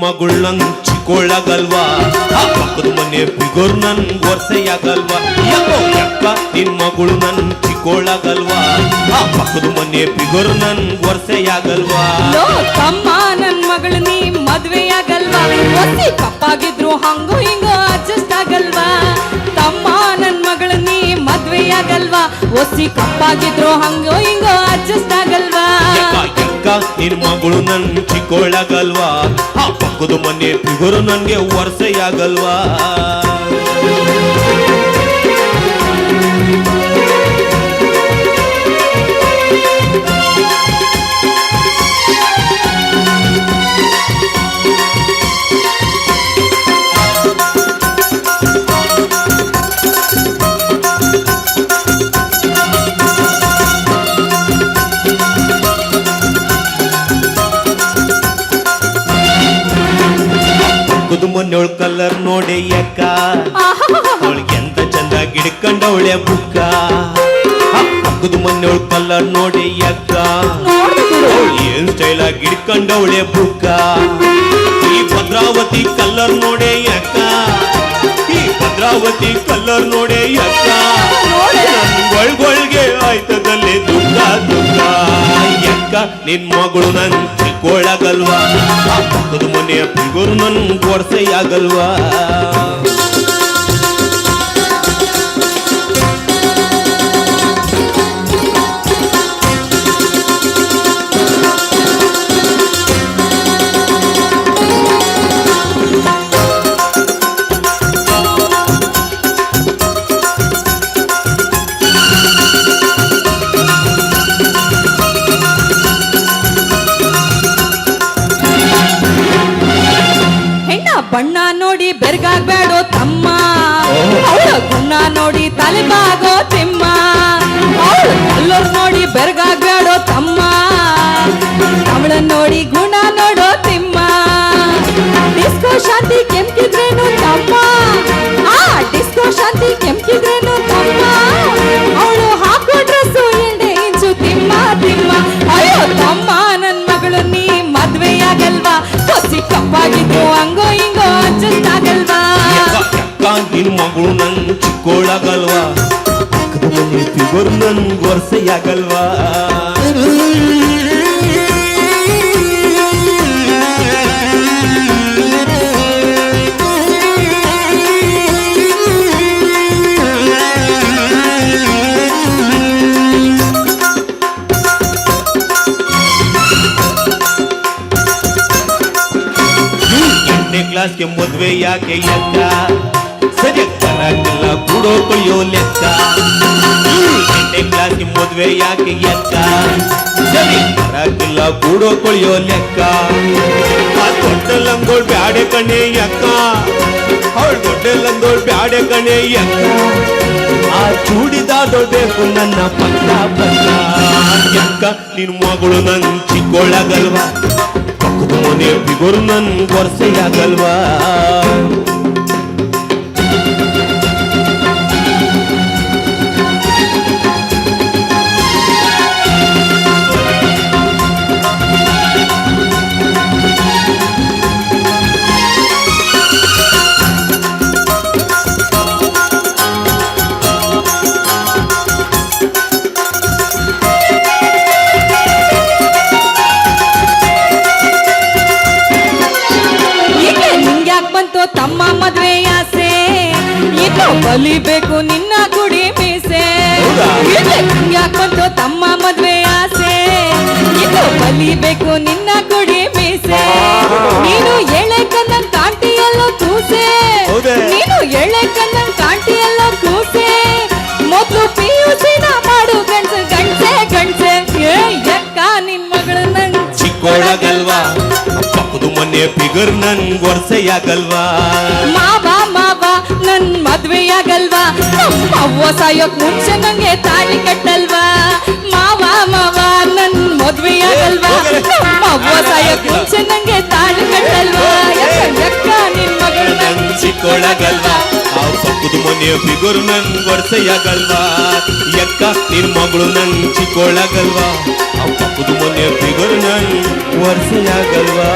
ಮಗಳು ನಂಗ್ ಚಿಕ್ಕೋಳಾಗಲ್ವಾ ಆ ಪಕ್ಕದ ಮನೆ ಫಿಗರ್ ನನ್ ವರ್ಷೆಯಾಗಲ್ವಾ ಯಾಕೋ ಯಾಕ ನಿನ್ ಮಗಳು ನನ್ ಚಿಕ್ಕೋಳಾಗಲ್ವಾ ಆ ಪಕ್ಕದ ಮನೆ ಫಿಗರ್ ನನ್ ವರ್ಷೆಯಾಗಲ್ವಾ ಲೋ ತಮ್ಮ ನನ್ ಮಗಳು ನೀ ಮದ್ವೆಯಾಗಲ್ವಾ ಒಸಿ ಕಪ್ಪಾಗಿದ್ರು ಹಂಗೋ ಹಿಂಗೋ ಅಡ್ಜಸ್ಟ್ ಆಗಲ್ವಾ ತಮ್ಮ ನನ್ ಮಗಳು ನೀ ಮದ್ವೆಯಾಗಲ್ವಾ ಒಸಿ ಕಪ್ಪಾಗಿದ್ರು ಹಂಗೋ ಹಿಂಗೋ ಅಡ್ಜಸ್ಟ್ ಆಗಲ್ವಾ ನಿನ್ ಮಗಳು ನನ್ ಚಿಕ್ಕೋಳಾಗಲ್ವಾ ಆ ಪಕ್ಕದ ಮನೆ ಫಿಗರ್ ನನ್ಗೆ ವರ್ಷೆಯಾಗಲ್ವಾ ಮನೆಯೊಳ್ ಕಲರ್ ನೋಡಿ ಅಕ್ಕ ಅವಳಿಗೆ ಎಂತ ಚಂದ ಗಿಡ್ಕೊಂಡವಳೆ ಬುಕ್ಕ ಪಕ್ಕದ ಮನೆಯೊಳ್ ಕಲರ್ ನೋಡಿ ಅಕ್ಕ ಏನ್ ಸ್ಟೈಲ್ ಆಗಿ ಗಿಡ್ಕೊಂಡವಳೆ ಬುಕ್ಕ ಈ ಭದ್ರಾವತಿ ಕಲರ್ ನೋಡೆ ಅಕ್ಕ ಈ ಭದ್ರಾವತಿ ಕಲರ್ ನೋಡೆ ಅಕ್ಕ ಒಳ್ಗೊಳ್ಗೆ ಆಯ್ತದಲ್ಲಿ ದುಃಖ ದುಃಖ ಅಕ್ಕ ನಿನ್ ಮಗಳು ನನ್ ಚಿಕ್ಕೋಳಾಗಲ್ವಾ ಆ ಪಕ್ಕದ ಮನೆಯ ಫಿಗರ್ ನನ್ ವರ್ಷೆಯಾಗಲ್ವಾ ಬಣ್ಣ ನೋಡಿ ಬೆರ್ಗಾಗ್ಬೇಡೋ ತಮ್ಮ ಅವಳ ಗುಣ ನೋಡಿ ತಲೆಬಾಗೋ ತಿಮ್ಮ ಅವಳ ಕಲ್ಲರ್ ನೋಡಿ ಬೆರ್ಗಾಗ್ಬೇಡೋ ತಮ್ಮ ಅವಳ ನೋಡಿ ಗುಣ ನೋಡೋ ತಿಮ್ಮ ಡಿಸ್ಕೋ ಶಾಂತಿ ಕೆಂಪಿದ್ರೇನು ತಮ್ಮ ಆ ಡಿಸ್ಕೋ ಶಾಂತಿ ಕೆಂಪಿದ್ರೇನು ತಮ್ಮ ಅವಳು ಹಾಕೋ ಡ್ರೆಸ್ಸು ಎಂಡೆ ಇಂಚು ತಿಮ್ಮ ತಿಮ್ಮ ಅಯ್ಯೋ ತಮ್ಮ ನನ್ ಮಗಳು ನೀ ಮದ್ವೆಯಾಗಲ್ವಾ ಹೊಸಿ ಕಪ್ಪಾಗಿದ್ರು ಹಂಗೋ ಹಿಂಗೋ ಅಡ್ಜಸ್ಟ್ ಆಗಲ್ವಾ ನಿನ್ ಮಗಳು ನನ್ ಚಿಕ್ಕೋಳಾಗಲ್ವಾ ಪಕ್ಕದ ಮನೆ ಫಿಗರ್ ನನ್ ವರ್ಷೆಯಾಗಲ್ವಾ ಕ್ಲಾಸ್ಗೆ ಮದ್ವೆ ಯಾಕೆ ಅಕ್ಕ ಸರಿಯಾಗಿ ಬರಕ್ಕಿಲ್ಲ ಕೂಡೋ ಕೊಯ್ಯೋ ಲೆಕ್ಕ 8ನೇ ಕ್ಲಾಸ್ಗೆ ಮದ್ವೆ ಯಾಕೆ ಅಕ್ಕ ಸರಿ ಬರಕ್ಕಿಲ್ಲ ಕೂಡೋ ಕೊಯ್ಯೋ ಲೆಕ್ಕ ಆ ದೊಡ್ಡ ಲಂಗೋಳ್ ಬ್ಯಾಡೆ ಕಣೆ ಅಕ್ಕ ಅವಳು ದೊಡ್ಡ ಲಂಗೋಳ್ ಬ್ಯಾಡೆ ಕಣೆ ಅಕ್ಕ ಆ ಚೂಡಿದಾಡೋಬೇಕು ನನ್ನ ಪಕ್ಕ ಪಕ್ಕ ಅಕ್ಕ ನಿನ್ ಮಗಳು ನನ್ ಚಿಕ್ಕೋಳಾಗಲ್ವಾ ಪಕ್ಕದ ಮನೆ ಫಿಗರ್ ನನ್ ವರ್ಷೆಯಾಗಲ್ವಾ ತಮ್ಮ ಮದ್ವೆ ಆಸೆ ಇನ್ನು ಬಲಿಬೇಕು ನಿನ್ನ ಗುಡಿ ಮೀಸೆ ಯಾಕಂತೋ ತಮ್ಮ ಮದ್ವೆ ಆಸೆ ಇನ್ನು ಬಲಿಬೇಕು ನಿನ್ನ ಗುಡಿ ಮೀಸೆ ನೀನು ಎಳೆ ಕನ್ನಂಗ್ ಕಾಂಟಿಯಲ್ಲೋ ಕೂಸೆ ನೀನು ಎಳೆ ಕನ್ನಂಗ್ ಕಾಂಟಿಯಲ್ಲೋ ಕೂಸೆ ಮೊದ್ಲು ಪಿಯುಸಿನ ಮಾಡು ಗಂಡ್ಸೆ ಗಂಡ್ಸೆ ಗಂಡ್ಸೆ ಯಕ್ಕ ನಿನ್ ಮಗಳು ನಂಗ್ ಚಿಕ್ಕೋಳಾಗಲ್ವಾ ಪಕ್ಕದ ಮನೆ ಫಿಗರ್ ನನ್ ವರ್ಷೆಯಾಗಲ್ವಾ ಮಾವ ಮಾವ ನನ್ ಮದ್ವೆಯಾಗಲ್ವಾ ಅವ್ವ ಸಾಯೋಕ್ ಮುಂಚೆ ನಂಗೆ ತಾಳಿ ಕಟ್ಟಲ್ವಾ ಮಾವ ಮಾವ ನನ್ ಮದ್ವೆಯಾಗಲ್ವಾ ಅವ್ವ ಸಾಯೋಕ್ ಮುಂಚೆ ನಂಗೆ ತಾಳಿ ಕಟ್ಟಲ್ವಾ ಯಕ್ಕ ನಿನ್ ಮಗಳು ನಂಗ್ ಚಿಕ್ಕೋಳಾಗಲ್ವಾ ಆ ಪಕ್ಕದ ಮನೆ ಫಿಗರ್ ನನ್ ವರ್ಷೆಯಾಗಲ್ವಾ ಯಕ್ಕ ನಿನ್ ಮಗಳು ನನ್ ಚಿಕ್ಕೋಳಾಗಲ್ವಾ ಆ ಪಕ್ಕದ ಮನೆ ಫಿಗರ್ ನನ್ ವರ್ಷೆಯಾಗಲ್ವಾ